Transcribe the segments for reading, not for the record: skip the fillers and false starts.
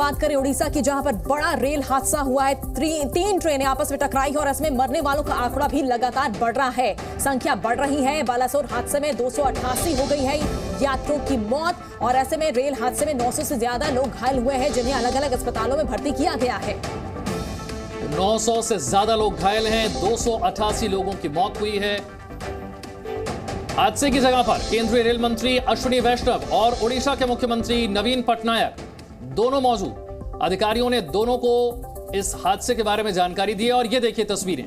बात करें उड़ीसा की, जहां पर बड़ा रेल हादसा हुआ है। तीन ट्रेनें आपस में टकराई और इसमें मरने वालों का आंकड़ा भी लगातार बढ़ रहा है, संख्या बढ़ रही है। बालासोर हादसे में 288 हो गई है यात्रियों की मौत, और ऐसे में रेल हादसे में 900 से ज्यादा लोग घायल हुए हैं, जिन्हें अलग अलग अस्पतालों में भर्ती किया गया है। 900 से ज्यादा लोग घायल हैं, 288 लोगों की मौत हुई है। हादसे की जगह पर केंद्रीय रेल मंत्री अश्विनी वैष्णव और उड़ीसा के मुख्यमंत्री नवीन पटनायक दोनों मौजूद। अधिकारियों ने दोनों को इस हादसे के बारे में जानकारी दी है। और ये देखिए तस्वीरें,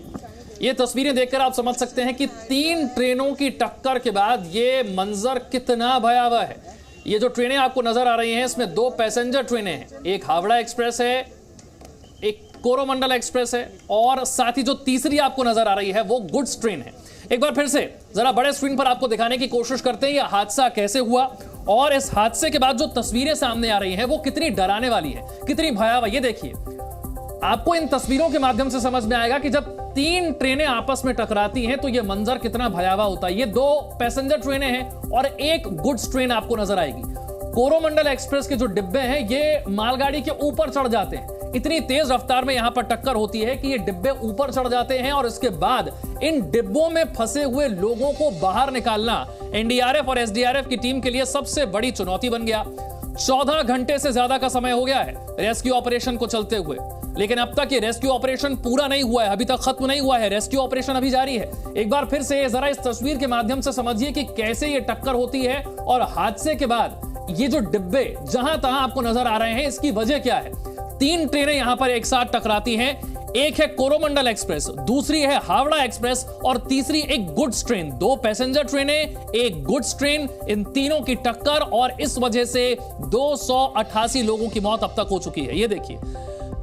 ये तस्वीरें देखकर आप समझ सकते हैं कि 3 ट्रेनों की टक्कर के बाद ये मंजर कितना भयावह है। ये जो ट्रेनें आपको नजर आ रही हैं, इसमें 2 पैसेंजर ट्रेनें हैं, एक हावड़ा एक्सप्रेस है, एक कोरोमंडल एक्सप्रेस है, और साथ ही जो तीसरी आपको नजर आ रही है वो गुड्स ट्रेन है। एक बार फिर से जरा बड़े स्क्रीन पर आपको दिखाने की कोशिश करते हैं यह हादसा कैसे हुआ, और इस हादसे के बाद जो तस्वीरें सामने आ रही हैं वो कितनी डराने वाली है, कितनी भयावह। ये देखिए, आपको इन तस्वीरों के माध्यम से समझ में आएगा कि जब 3 ट्रेनें आपस में टकराती हैं तो यह मंजर कितना भयावह होता है। ये 2 पैसेंजर ट्रेनें हैं और एक गुड्स ट्रेन आपको नजर आएगी। कोरोमंडल एक्सप्रेस के जो डिब्बे हैं ये मालगाड़ी के ऊपर चढ़ जाते हैं। इतनी तेज रफ्तार में यहां पर टक्कर होती है कि ये डिब्बे ऊपर चढ़ जाते हैं, और इसके बाद इन डिब्बों में फंसे हुए लोगों को बाहर निकालना एनडीआरएफ और एसडीआरएफ की टीम के लिए सबसे बड़ी चुनौती बन गया। 14 घंटे से ज्यादा का समय हो गया है रेस्क्यू ऑपरेशन को चलते हुए, लेकिन अब तक ये रेस्क्यू ऑपरेशन पूरा नहीं हुआ है, अभी तक खत्म नहीं हुआ है। रेस्क्यू ऑपरेशन अभी जारी है। एक बार फिर से जरा इस तस्वीर के माध्यम से समझिए कि कैसे ये टक्कर होती है, और हादसे के बाद ये जो डिब्बे जहां तहां आपको नजर आ रहे हैं, इसकी वजह क्या है। 3 ट्रेनें यहां पर एक साथ टकराती हैं, एक है कोरोमंडल एक्सप्रेस, दूसरी है हावड़ा एक्सप्रेस, और तीसरी एक गुड्स ट्रेन। 2 पैसेंजर ट्रेनें, एक गुड्स ट्रेन, इन तीनों की टक्कर, और इस वजह से 288 लोगों की मौत अब तक हो चुकी है। ये देखिए,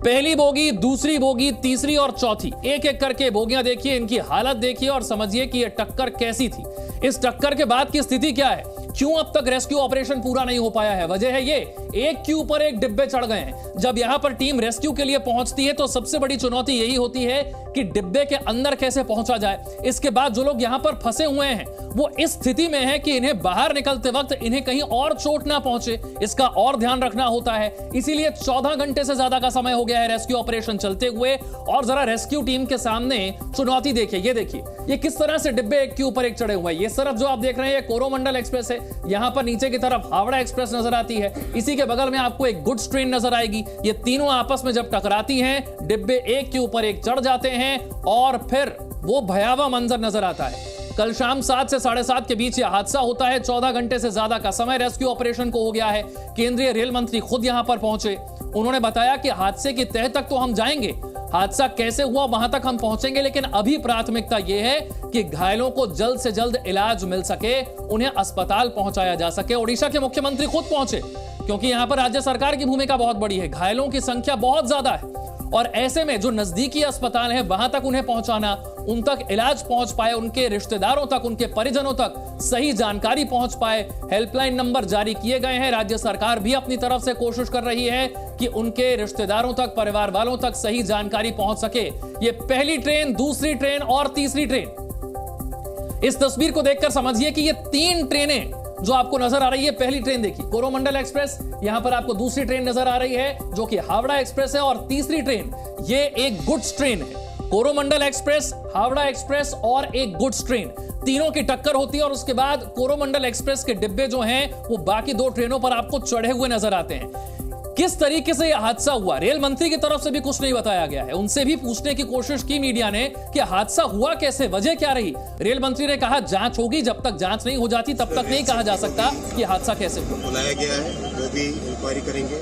पहली बोगी, दूसरी बोगी, तीसरी और चौथी, एक एक करके बोगियां देखिए, इनकी हालत देखिए और समझिए कि यह टक्कर कैसी थी। इस टक्कर के बाद की स्थिति क्या है, क्यों अब तक रेस्क्यू ऑपरेशन पूरा नहीं हो पाया है। वजह है ये, एक के ऊपर एक डिब्बे चढ़ गए हैं। जब यहां पर टीम रेस्क्यू के लिए पहुंचती है तो सबसे बड़ी चुनौती यही होती है कि डिब्बे के अंदर कैसे पहुंचा जाए। इसके बाद जो लोग यहां पर फंसे हुए हैं वो इस स्थिति में है कि इन्हें बाहर निकलते वक्त इन्हें कहीं और चोट ना पहुंचे, इसका और ध्यान रखना होता है। इसीलिए 14 घंटे से ज्यादा का समय हो गया है रेस्क्यू ऑपरेशन चलते हुए। और जरा रेस्क्यू टीम के सामने चुनौती देखिए, ये देखिए, ये किस तरह से डिब्बे एक के ऊपर एक चढ़े हुए हैं। ये तरफ जो आप देख रहे हैं ये कोरोमंडल एक्सप्रेस है, यहां पर नीचे की तरफ हावड़ा एक्सप्रेस नजर आती है, इसी के बगल में आपको एक गुड्स ट्रेन नजर आएगी। ये तीनों आपस में जब टकराती हैं, डिब्बे एक के ऊपर एक चढ़ जाते हैं, और फिर वो भयावह मंजर नजर आता है। कल शाम 7 से 7:30 के बीच यह हादसा होता है। 14 घंटे से ज्यादा का समय रेस्क्यू ऑपरेशन को हो गया है। केंद्रीय रेल मंत्री खुद यहां पर पहुंचे। उन्होंने बताया कि हादसे की तह तक तो हम जाएंगे, हादसा कैसे हुआ वहां तक हम पहुंचेंगे, लेकिन अभी प्राथमिकता यह है कि घायलों को जल्द से जल्द इलाज मिल सके, उन्हें अस्पताल पहुंचाया जा सके। ओडिशा के मुख्यमंत्री खुद पहुंचे, क्योंकि यहां पर राज्य सरकार की भूमिका बहुत बड़ी है। घायलों की संख्या बहुत ज्यादा है, और ऐसे में जो नजदीकी अस्पताल है वहां तक उन्हें पहुंचाना, उन तक इलाज पहुंच पाए, उनके रिश्तेदारों तक, उनके परिजनों तक सही जानकारी पहुंच पाए। हेल्पलाइन नंबर जारी किए गए हैं। राज्य सरकार भी अपनी तरफ से कोशिश कर रही है कि उनके रिश्तेदारों तक, परिवार वालों तक सही जानकारी पहुंच सके। ये पहली ट्रेन, दूसरी ट्रेन और तीसरी ट्रेन। इस तस्वीर को देखकर समझिए कि ये 3 ट्रेनें जो आपको नजर आ रही है, पहली ट्रेन देखिए कोरोमंडल एक्सप्रेस, यहां पर आपको दूसरी ट्रेन नजर आ रही है जो कि हावड़ा एक्सप्रेस है, और तीसरी ट्रेन ये एक गुड्स ट्रेन है। कोरोमंडल एक्सप्रेस, हावड़ा एक्सप्रेस और एक गुड्स ट्रेन, तीनों की टक्कर होती है, और उसके बाद कोरोमंडल एक्सप्रेस के डिब्बे जो हैं वो बाकी 2 ट्रेनों पर आपको चढ़े हुए नजर आते हैं। किस तरीके से यह हादसा हुआ, रेल मंत्री की तरफ से भी कुछ नहीं बताया गया है। उनसे भी पूछने की कोशिश की मीडिया ने कि हादसा हुआ कैसे, वजह क्या रही। रेल मंत्री ने कहा जांच होगी, जब तक जांच नहीं हो जाती तब तक नहीं कहा जा सकता कि हादसा कैसे हुआ। बुलाया गया है, वो भी इंक्वायरी करेंगे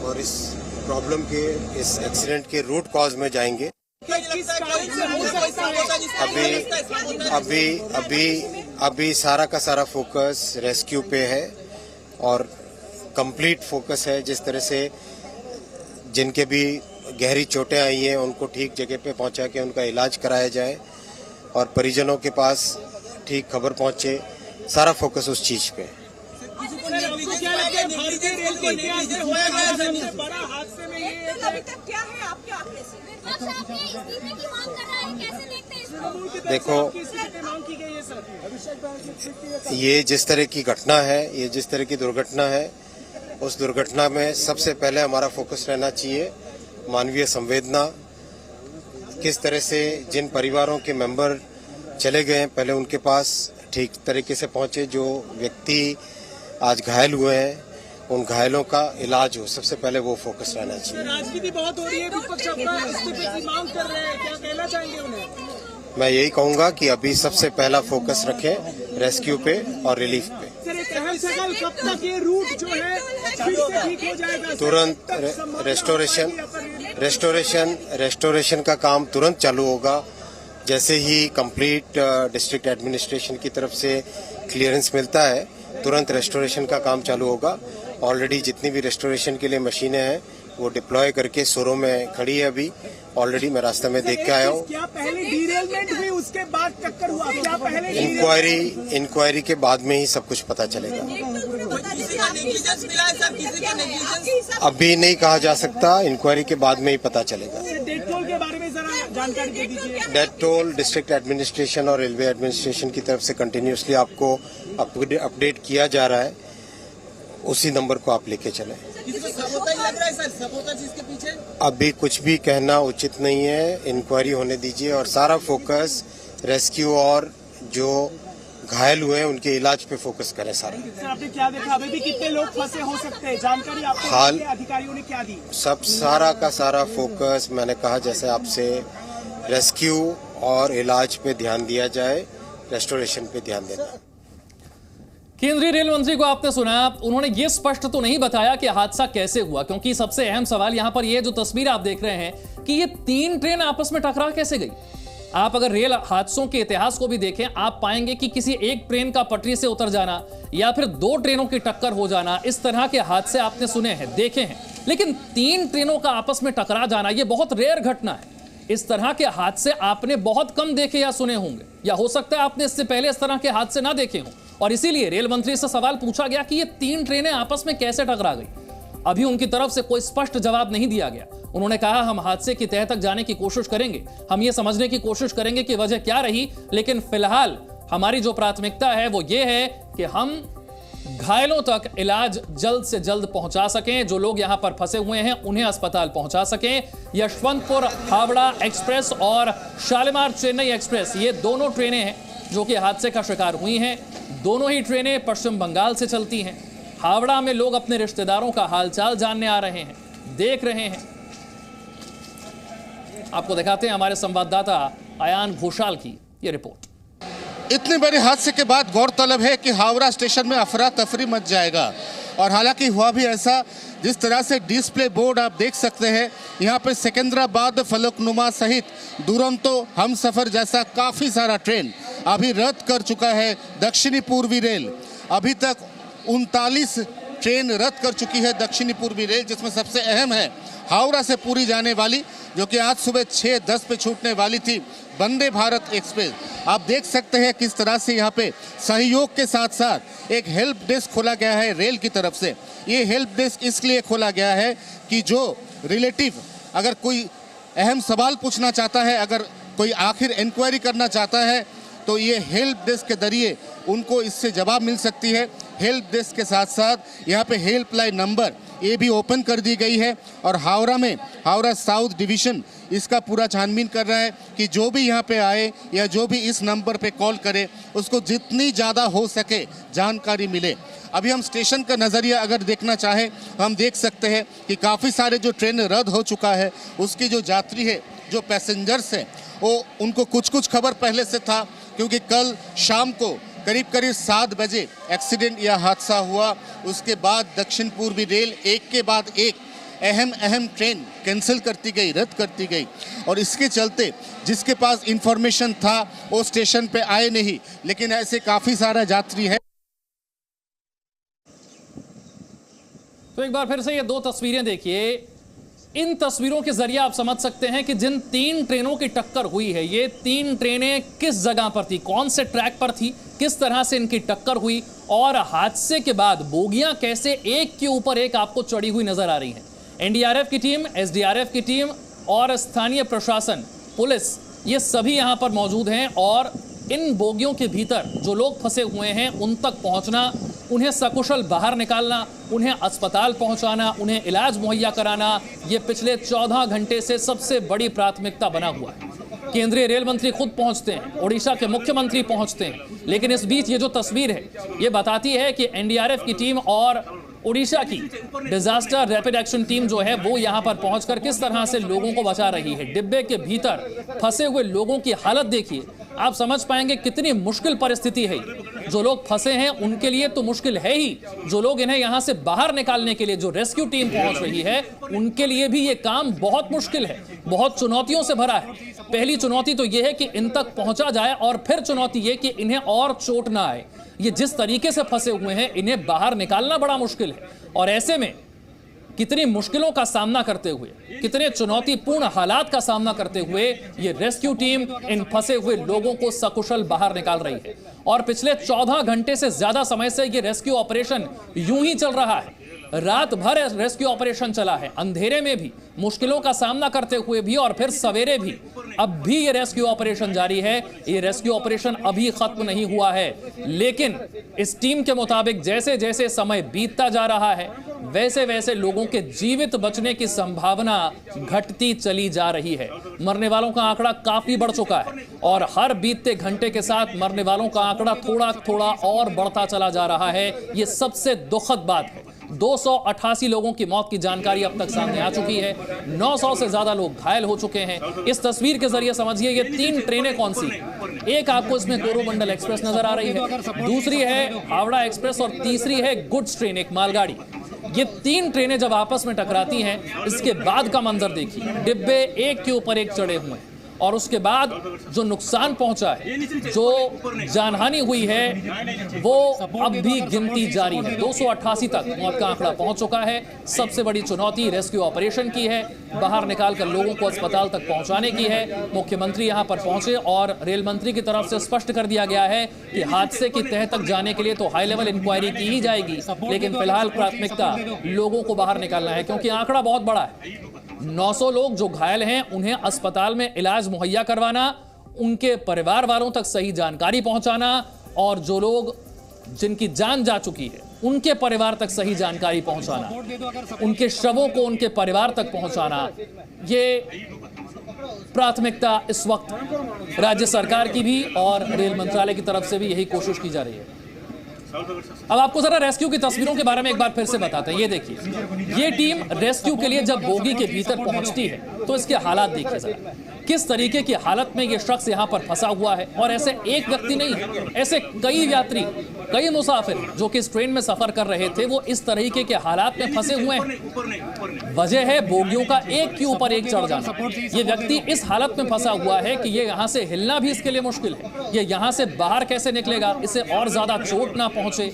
और इस प्रॉब्लम के, इस एक्सीडेंट के रूट कॉज में जाएंगे। अभी सारा का सारा फोकस रेस्क्यू पे है, और कंप्लीट फोकस है जिस तरह से जिनके भी गहरी चोटें आई हैं उनको ठीक जगह पे पहुंचा के उनका इलाज कराया जाए, और परिजनों के पास ठीक खबर पहुंचे। सारा फोकस उस चीज पे है। देखो, ये जिस तरह की घटना है, ये जिस तरह की दुर्घटना है, उस दुर्घटना में सबसे पहले हमारा फोकस रहना चाहिए मानवीय संवेदना। किस तरह से जिन परिवारों के मेंबर चले गए हैं, पहले उनके पास ठीक तरीके से पहुंचे। जो व्यक्ति आज घायल हुए हैं, उन घायलों का इलाज हो, सबसे पहले वो फोकस रहना चाहिए। राजनीति बहुत हो रही है, विपक्ष अपना इस्तीफे की मांग कर रहे हैं, क्या कहना चाहेंगे उन्हें? मैं यही कहूंगा कि अभी सबसे पहला फोकस रखें रेस्क्यू पे और रिलीफ पे। सर, एक अहम सवाल, कब तक ये रूट जो है फिर से ठीक हो जाएगा? तुरंत रेस्टोरेशन का काम तुरंत चालू होगा। जैसे ही कंप्लीट डिस्ट्रिक्ट एडमिनिस्ट्रेशन की तरफ से क्लियरेंस मिलता है, तुरंत रेस्टोरेशन का काम चालू होगा। ऑलरेडी जितनी भी रेस्टोरेशन के लिए मशीनें हैं वो डिप्लॉय करके सोरो में खड़ी है। अभी ऑलरेडी मैं रास्ते में देख के आया हूँ। क्या पहले डिरेलमेंट हुई, उसके बाद टक्कर हुआ? क्या पहले इंक्वायरी के बाद में ही सब कुछ पता चलेगा। अभी नहीं कहा जा सकता, इंक्वायरी के बाद में ही पता चलेगा। डेथ टोल के बारे में जरा जानकारी दे दीजिए। डेथ टोल डिस्ट्रिक्ट एडमिनिस्ट्रेशन और रेलवे एडमिनिस्ट्रेशन की तरफ से कंटिन्यूसली आपको अपडेट किया जा रहा है। उसी नंबर को आप लेके चलें। अभी कुछ भी कहना उचित नहीं है, इंक्वायरी होने दीजिए और सारा फोकस रेस्क्यू और जो घायल हुए हैं उनके इलाज पे फोकस करें सारा। सर, आपने क्या देखा, अभी भी कितने लोग फंसे हो सकते हैं? जानकारी आपको हाल अधिकारियों ने क्या दी? सब सारा का सारा फोकस मैंने कहा जैसे आपसे, रेस्क्यू और इलाज पे ध्यान दिया जाए, रेस्टोरेशन पे ध्यान देना। केंद्रीय रेल मंत्री को आपने सुना, उन्होंने ये स्पष्ट तो नहीं बताया कि हादसा कैसे हुआ, क्योंकि सबसे अहम सवाल यहां पर ये जो तस्वीर आप देख रहे हैं कि ये 3 ट्रेन आपस में टकरा कैसे गई। आप अगर रेल हादसों के इतिहास को भी देखें, आप पाएंगे कि किसी एक ट्रेन का पटरी से उतर जाना या फिर 2 ट्रेनों की टक्कर हो जाना, इस तरह के हादसे आपने सुने हैं, देखे हैं, लेकिन 3 ट्रेनों का आपस में टकरा जाना यह बहुत रेयर घटना है। इस तरह के हादसे आपने बहुत कम देखे या सुने होंगे, या हो सकता है आपने इससे पहले इस तरह के हादसे ना देखे हों, और इसीलिए रेल मंत्री से सवाल पूछा गया कि ये 3 ट्रेनें आपस में कैसे टकरा गई। अभी उनकी तरफ से कोई स्पष्ट जवाब नहीं दिया गया। उन्होंने कहा, हम हादसे की तह तक जाने की कोशिश करेंगे, हम ये समझने की कोशिश करेंगे कि वजह क्या रही, लेकिन फिलहाल हमारी जो प्राथमिकता है वो ये है कि हम घायलों तक इलाज जल्द से जल्द पहुंचा सकें। जो लोग यहां पर फंसे हुए हैं उन्हें अस्पताल पहुंचा सकें। यशवंतपुर हावड़ा एक्सप्रेस और शालीमार चेन्नई एक्सप्रेस, ये दोनों ट्रेनें हैं जो कि हादसे का शिकार हुई हैं। दोनों ही ट्रेनें पश्चिम बंगाल से चलती हैं। हावड़ा में लोग अपने रिश्तेदारों का हालचाल जानने आ रहे हैं, देख रहे हैं। आपको दिखाते हैं हमारे संवाददाता अयान घोषाल की ये रिपोर्ट। इतने बड़े हादसे के बाद गौरतलब है कि हावड़ा स्टेशन में अफरा तफरी मच जाएगा, और हालांकि हुआ भी ऐसा। जिस तरह से डिस्प्ले बोर्ड आप देख सकते हैं, यहाँ पे सिकंदराबाद, फलकनुमा सहित दुरंतो, हमसफर जैसा काफ़ी सारा ट्रेन अभी रद्द कर चुका है दक्षिणी पूर्वी रेल। अभी तक 39 ट्रेन रद्द कर चुकी है दक्षिणी पूर्वी रेल, जिसमें सबसे अहम है हावड़ा से पुरी जाने वाली, जो कि आज सुबह 6:10 पे छूटने वाली थी, वंदे भारत एक्सप्रेस। आप देख सकते हैं किस तरह से यहाँ पे सहयोग के साथ साथ एक हेल्प डेस्क खोला गया है रेल की तरफ से। ये हेल्प डेस्क इसलिए खोला गया है कि जो रिलेटिव अगर कोई अहम सवाल पूछना चाहता है, अगर कोई आखिर इंक्वायरी करना चाहता है, तो ये हेल्प डेस्क के जरिए उनको इससे जवाब मिल सकती है। हेल्प डेस्क के साथ साथ यहाँ पे हेल्पलाइन नंबर ये भी ओपन कर दी गई है, और हावड़ा में हावड़ा साउथ डिवीज़न इसका पूरा छानबीन कर रहा है कि जो भी यहाँ पे आए या जो भी इस नंबर पे कॉल करे, उसको जितनी ज़्यादा हो सके जानकारी मिले। अभी हम स्टेशन का नज़रिया अगर देखना चाहें, हम देख सकते हैं कि काफ़ी सारे जो ट्रेन रद्द हो चुका है, उसकी जो यात्री है, जो पैसेंजर्स हैं, वो उनको कुछ कुछ खबर पहले से था, क्योंकि कल शाम को करीब 7 बजे एक्सीडेंट या हादसा हुआ। उसके बाद दक्षिण पूर्वी रेल एक के बाद एक अहम ट्रेन कैंसिल करती गई, रद्द करती गई, और इसके चलते जिसके पास इंफॉर्मेशन था वो स्टेशन पे आए नहीं, लेकिन ऐसे काफ़ी सारा यात्री है। तो एक बार फिर से ये 2 तस्वीरें देखिए। इन तस्वीरों के जरिए आप समझ सकते हैं कि जिन 3 ट्रेनों की टक्कर हुई है, ये 3 ट्रेनें किस जगह पर थी, कौन से ट्रैक पर थी, किस तरह से इनकी टक्कर हुई, और हादसे के बाद बोगियां कैसे एक के ऊपर एक आपको चढ़ी हुई नजर आ रही हैं। एनडीआरएफ की टीम, एसडीआरएफ की टीम और स्थानीय प्रशासन, पुलिस, ये सभी यहां पर मौजूद हैं, और इन बोगियों के भीतर जो लोग फंसे हुए हैं उन तक पहुंचना उन्हें सकुशल बाहर निकालना, उन्हें अस्पताल पहुंचाना, उन्हें इलाज मुहैया कराना, ये पिछले 14 घंटे से सबसे बड़ी प्राथमिकता बना हुआ है। केंद्रीय रेल मंत्री खुद पहुंचते हैं, ओडिशा के मुख्यमंत्री पहुंचते हैं, लेकिन इस बीच ये जो तस्वीर है ये बताती है कि एनडीआरएफ की टीम और ओडिशा की डिजास्टर रैपिड एक्शन टीम जो है वो यहां पर पहुंचकर किस तरह से लोगों को बचा रही है। डिब्बे के भीतर फंसे हुए लोगों की हालत देखिए, आप समझ पाएंगे कितनी मुश्किल परिस्थिति है। जो लोग फंसे हैं उनके लिए तो मुश्किल है ही, जो लोग इन्हें यहां से बाहर निकालने के लिए जो रेस्क्यू टीम पहुंच रही है उनके लिए भी ये काम बहुत मुश्किल है, बहुत चुनौतियों से भरा है। पहली चुनौती तो यह है कि इन तक पहुंचा जाए, और फिर चुनौती यह कि इन्हें और चोट ना आए। ये जिस तरीके से फंसे हुए हैं इन्हें बाहर निकालना बड़ा मुश्किल है, और ऐसे में कितनी मुश्किलों का सामना करते हुए, कितने चुनौतीपूर्ण हालात का सामना करते हुए ये रेस्क्यू टीम इन फंसे हुए लोगों को सकुशल बाहर निकाल रही है। और पिछले 14 घंटे से ज्यादा समय से ये रेस्क्यू ऑपरेशन यूं ही चल रहा है। रात भर रेस्क्यू ऑपरेशन चला है, अंधेरे में भी, मुश्किलों का सामना करते हुए भी, और फिर सवेरे भी। अब भी ये रेस्क्यू ऑपरेशन जारी है। ये रेस्क्यू ऑपरेशन अभी खत्म नहीं हुआ है, लेकिन इस टीम के मुताबिक जैसे जैसे समय बीतता जा रहा है वैसे वैसे लोगों के जीवित बचने की संभावना घटती चली जा रही है। मरने वालों का आंकड़ा काफी बढ़ चुका है, और हर बीतते घंटे के साथ मरने वालों का आंकड़ा थोड़ा थोड़ा और बढ़ता चला जा रहा है। ये सबसे दुखद बात है। 288 लोगों की मौत की जानकारी अब तक सामने आ चुकी है, 900 से ज्यादा लोग घायल हो चुके हैं। इस तस्वीर के जरिए समझिए ये 3 ट्रेनें कौन सी, एक आपको इसमें कोरोमंडल एक्सप्रेस नजर आ रही है, दूसरी है हावड़ा एक्सप्रेस, और तीसरी है गुड्स ट्रेन, एक मालगाड़ी। ये 3 ट्रेनें जब आपस में टकराती हैं, इसके बाद का मंजर देखिए। डिब्बे एक के ऊपर एक चढ़े हुए हैं, और उसके बाद जो नुकसान पहुंचा है, जो जानहानि हुई है, वो अब भी गिनती जारी है। 288 तक मौत का आंकड़ा पहुंच चुका है। सबसे बड़ी चुनौती रेस्क्यू ऑपरेशन की है, बाहर निकालकर लोगों को अस्पताल तक पहुंचाने की है। मुख्यमंत्री यहां पर पहुंचे, और रेल मंत्री की तरफ से स्पष्ट कर दिया गया है कि हादसे की तह तक जाने के लिए तो हाई लेवल इंक्वायरी की ही जाएगी, लेकिन फिलहाल प्राथमिकता लोगों को बाहर निकालना है, क्योंकि आंकड़ा बहुत बड़ा है। 900 लोग जो घायल हैं उन्हें अस्पताल में इलाज मुहैया करवाना, उनके परिवार वालों तक सही जानकारी पहुंचाना, और जो लोग जिनकी जान जा चुकी है उनके परिवार तक सही जानकारी पहुंचाना, उनके शवों को उनके परिवार तक पहुंचाना, ये प्राथमिकता इस वक्त राज्य सरकार की भी और रेल मंत्रालय की तरफ से भी यही कोशिश की जा रही है। अब आपको जरा रेस्क्यू की तस्वीरों के बारे में एक बार फिर से बताते हैं। ये देखिए, ये टीम रेस्क्यू के लिए जब बोगी के भीतर पहुंचती है तो इसके हालात देखिए जरा, किस तरीके की हालत में ये शख्स यहां पर फंसा हुआ है। और ऐसे एक व्यक्ति नहीं, ऐसे कई यात्री, कई मुसाफिर जो कि इस ट्रेन में सफर कर रहे थे, वो इस तरीके के हालात में फंसे हुए हैं। वजह है बोगियों का एक के ऊपर एक चढ़ जाना। ये व्यक्ति इस हालत में फंसा हुआ है कि ये यहां से हिलना भी इसके लिए मुश्किल है। ये यहां से बाहर कैसे निकलेगा, इसे और ज्यादा चोट ना पहुंचे,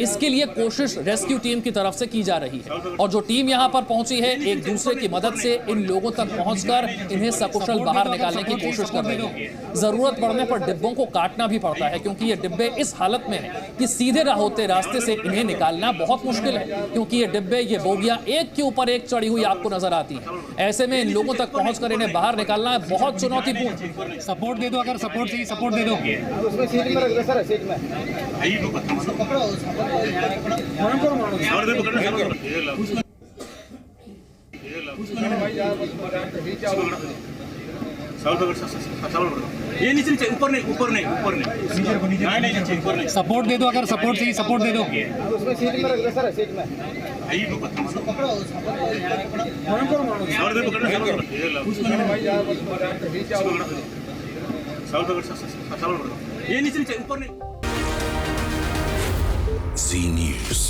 इसके लिए कोशिश रेस्क्यू टीम की तरफ से की जा रही है। और जो टीम यहां पर पहुंची है, एक दूसरे की मदद से इन लोगों तक पहुंचकर इन्हें सकुशल बाहर निकालने की कोशिश कर रही है। जरूरत पड़ने पर डिब्बों को काटना भी पड़ता है, क्योंकि ये डिब्बे इस हालत में है कि सीधे होते रास्ते से इन्हें निकालना बहुत मुश्किल है, क्योंकि ये डिब्बे, ये बोगियां एक के ऊपर एक चढ़ी हुई आपको नजर आती हैं। ऐसे में इन लोगों तक पहुंचकर इन्हें बाहर निकालना बहुत चुनौतीपूर्ण। सपोर्ट दे दो, अगर सपोर्ट चाहिए सपोर्ट दे दो। ये नीचे, ऊपर नहीं, ऊपर नहीं, ऊपर नहीं, नीचे, ऊपर नहीं। सपोर्ट दे दो, अगर सपोर्ट चाहिए सपोर्ट दे दो। ये नीचे, ऊपर नहीं। Zee News.